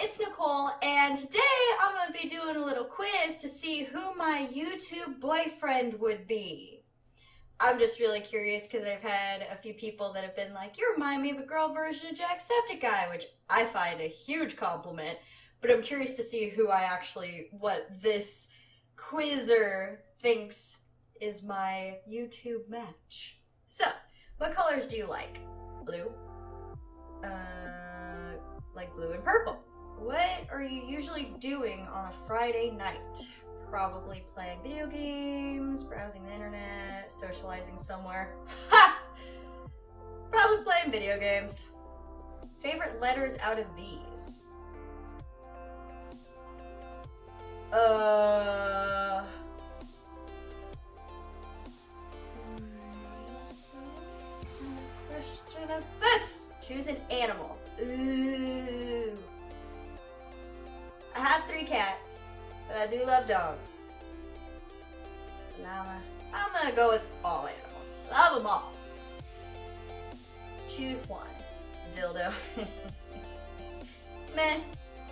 it's Nicole, and today I'm going to be doing a little quiz to see who my YouTube boyfriend would be. I'm just really curious because I've had a few people that have been like, you remind me of a girl version of Jacksepticeye, which I find a huge compliment, but I'm curious to see what this quizzer thinks is my YouTube match. So, what colors do you like? Blue? Like blue and purple. What are you usually doing on a Friday night? Probably playing video games, browsing the internet, socializing somewhere. Ha! Probably playing video games. Favorite letters out of these? Question is this? Choose an animal. Ooh. I have 3 cats, but I do love dogs. And I'm gonna go with all animals. Love them all. Choose one. Dildo. Meh.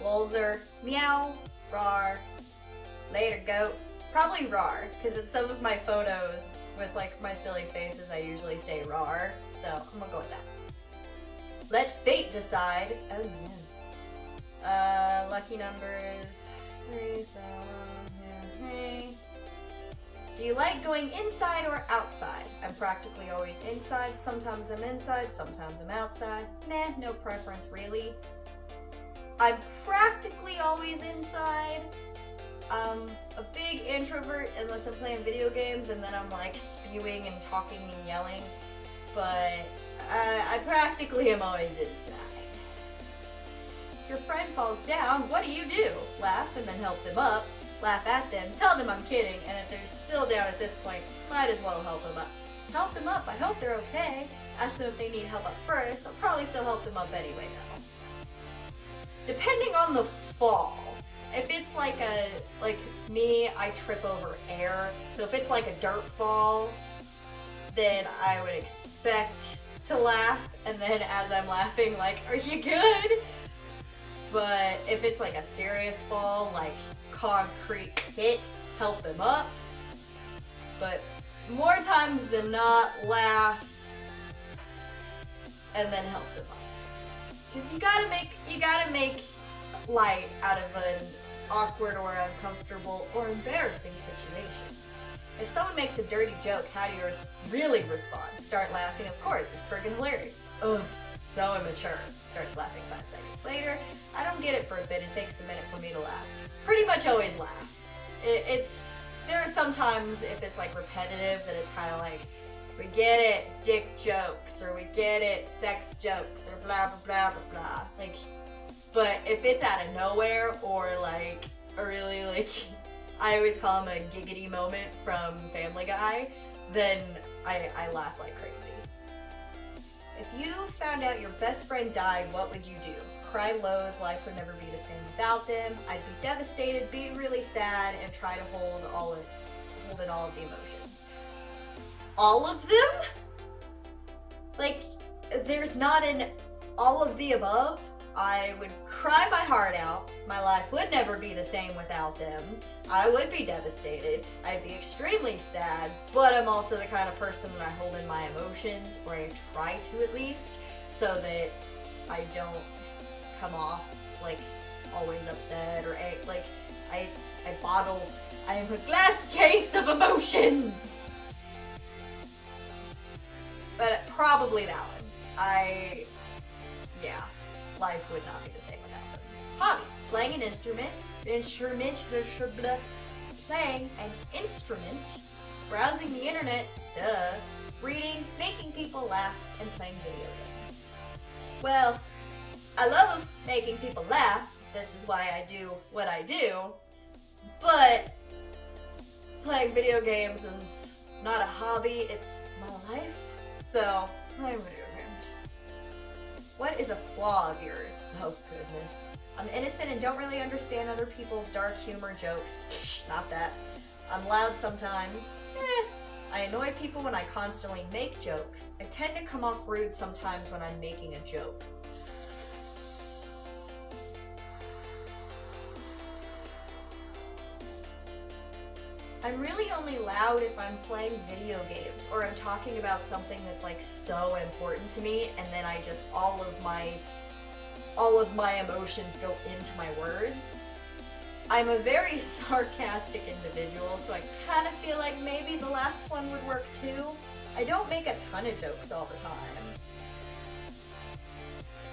Lolzer. Meow. Rar. Later, goat. Probably rar, because in some of my photos with like my silly faces, I usually say rar, so I'm gonna go with that. Let fate decide. Oh no. Lucky numbers 3, 7, hey. Do you like going inside or outside? I'm practically always inside. Sometimes I'm inside, sometimes I'm outside. Meh, no preference really. I'm practically always inside. I'm a big introvert unless I'm playing video games and then I'm like spewing and talking and yelling. But I practically am always inside. If your friend falls down, what do? Laugh and then help them up. Laugh at them, tell them I'm kidding, and if they're still down at this point, might as well help them up. Help them up, I hope they're okay. Ask them if they need help up first. I'll probably still help them up anyway though. Depending on the fall. If it's like me, I trip over air. So if it's like a dirt fall, then I would expect to laugh, and then as I'm laughing, like, are you good? But if it's like a serious fall, like concrete hit, help them up. But more times than not, laugh and then help them up. Because you gotta make light out of an awkward or uncomfortable or embarrassing situation. If someone makes a dirty joke, how do you really respond? Start laughing, of course, it's friggin' hilarious. Ugh, so immature. Start laughing 5 seconds later. I don't get it for a bit, it takes a minute for me to laugh. Pretty much always laugh. There are some times if it's like repetitive that it's kind of like, we get it, dick jokes, or we get it, sex jokes, or blah blah blah blah blah. Like, but if it's out of nowhere or like a really like, I always call him a giggity moment from Family Guy, then I laugh like crazy. If you found out your best friend died, what would you do? Cry, loathe, life would never be the same without them. I'd be devastated, be really sad, and try to hold in all of the emotions. All of them? Like, there's not an all of the above. I would cry my heart out. My life would never be the same without them. I would be devastated. I'd be extremely sad, but I'm also the kind of person that I hold in my emotions, or I try to at least, so that I don't come off like always upset or like I am a glass case of emotion. But probably that one. Life would not be the same without them. Hobby. Playing an instrument. Playing an instrument. Browsing the internet. Duh. Reading. Making people laugh. And playing video games. Well, I love making people laugh. This is why I do what I do. But playing video games is not a hobby. It's my life. So, playing video games. What is a flaw of yours? Oh goodness. I'm innocent and don't really understand other people's dark humor jokes. Psh, not that. I'm loud sometimes. I annoy people when I constantly make jokes. I tend to come off rude sometimes when I'm making a joke. I'm really only loud if I'm playing video games or I'm talking about something that's like so important to me, and then I just all of my emotions go into my words. I'm a very sarcastic individual, so I kind of feel like maybe the last one would work too. I don't make a ton of jokes all the time.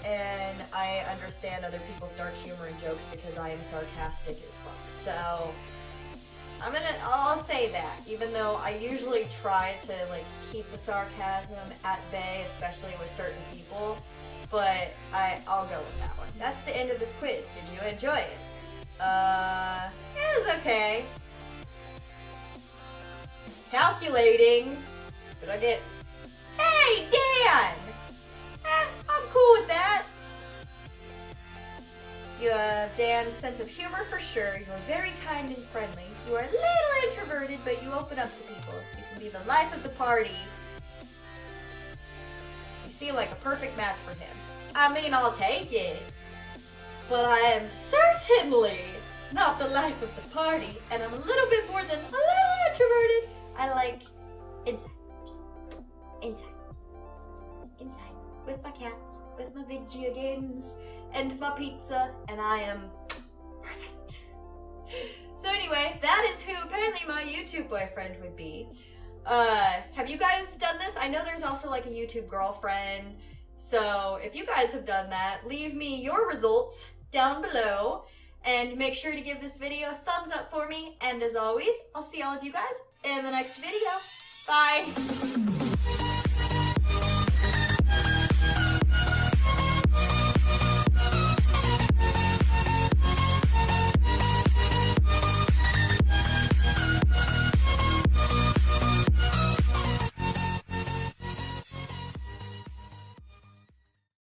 And I understand other people's dark humor and jokes because I am sarcastic as fuck. So I'll say that, even though I usually try to like keep the sarcasm at bay, especially with certain people, but I'll go with that one. That's the end of this quiz. Did you enjoy it? It was okay. Calculating. Did I get... Hey, Dan! I'm cool with that. You have Dan's sense of humor for sure. You're very kind and friendly. You are a little introverted, but you open up to people. You can be the life of the party. You seem like a perfect match for him. I mean, I'll take it. But I am certainly not the life of the party, and I'm a little bit more than a little introverted. I like inside. Just inside. Inside. With my cats, with my video games, and my pizza, and I am perfect. So anyway, that is who apparently my YouTube boyfriend would be. Have you guys done this? I know there's also like a YouTube girlfriend, so if you guys have done that, leave me your results down below, and make sure to give this video a thumbs up for me, and as always, I'll see all of you guys in the next video. Bye!